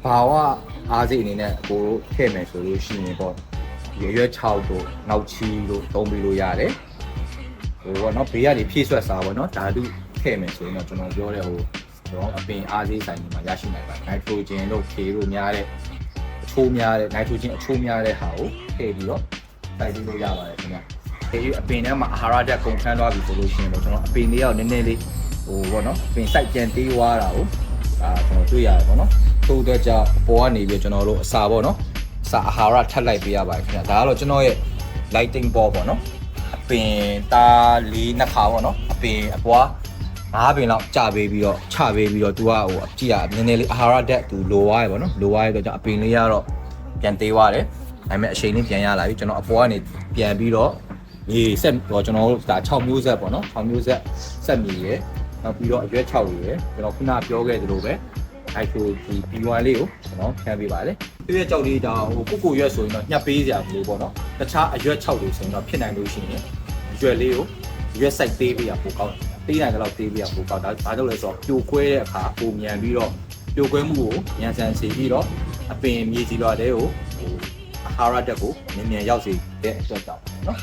ဘာဝအားစိအနေနဲ့ကိုထည့်မယ်ဆိုလို့ရှိရင်ပေါ့ရွက်6တို့နောက်ချီတို့သုံးပြီးလို့ရတယ်ဟိုပေါ့နော်ဘေးကနေဖြည့်ဆွက်စားပေါ့နော်ဓာတုထည့်မယ်ဆိုရင်တော့ကျွန်တော်ပြောတဲ့ဟိုတော့အပင်အားစိဆိုင်တွေမှာရရှိနိုင်ပါတယ်နိုက်ထရိုဂျင်တို့ခေတို့များတဲ့အချိုးများတဲ့နိုက်ထရိုဂျင်အချိုးများတဲ့ဟာကိုထည့်ပြီးတော့စိုက်ပြီးလို့ရပါတယ်ခင်ဗျဒီအပင်ထဲမှာအာဟာရဓာတ်ကုန်ခန်းသွားပြီဆိုလို့ရှိရင်တော့ကျွန်တော်အပင်လေးရောက်နည်းနည်းလေးဟိုပေါ့နော်အပင်စိုက်ပြန်တေးသွားတာကိုကျွန်တော်တွေ့ရတယ်ပေါ့နော်ထို့အတွက်ကြောင့်အပေါ်ကနေပြီးကျွန်တော်တို့အစာပေါ့နော်အစာအာဟာရထပ်လိုက်ပေးရပါတယ်ခင်ဗျဒါကတော့ကျွန်တော်ရဲ့ lighting ball ပေါ့နော်အပင်တာလေးနှစ်ခါပေါ့နော်အပင်အပွား5ပင်လောက်ကြာပေးပြီးတော့ချပေးပြီးတော့ तू ကဟိုကြည့်ရနည်းနည်းလေးအာဟာရဓာတ် तू လိုသွားရပေါ့နော်လိုသွားရတော့ကြောင့်အပင်လေးကတော့ပြန်သေးသွားတယ်ဒါပေမဲ့အချိန်လေးပြန်ရလာပြီကျွန်တော်အပေါ်ကနေပြန်ပြီးတော့ဒီဆက်တော့ကျွန်တော်တို့ဒါ6မျိုးဆက်ပေါ့နော်6မျိုးဆက်ဆက်မြေရယ်နောက်ပြီးတော့အရွက်6ရယ်ကျွန်တော်ခုနပြောခဲ့သလိုပဲအဲ့ဆိုဒီ B1 လေးကိုကျွန်တော်ခံပေးပါလေပြည့်ကြောက်လေးတောင်ဟိုကိုရွက်ဆိုရင်တော့ညှပ်ပေးစရာမလိုပေါ့နော်တခြားအရွက်6လို့ဆိုရင်တော့ဖြစ်နိုင်လို့ရှိရင်ရွက်လေးကိုရွက်စိုက်သေးပေးရပိုကောင်းသေးနိုင်တော့သေးပေးရပိုကောင်းဒါဘာလို့လဲဆိုတော့ပြိုကွဲတဲ့အခါပုံမြန်ပြီးတော့ပြိုကွဲမှုကိုမြန်ဆန်စေပြီးတော့အပင်မြေကြီးလွှာတဲ့ကိုဟိုအာဟာရဓာတ်ကိုမြန်မြန်ရောက်စေတဲ့အတွက်ကြောင့်နော်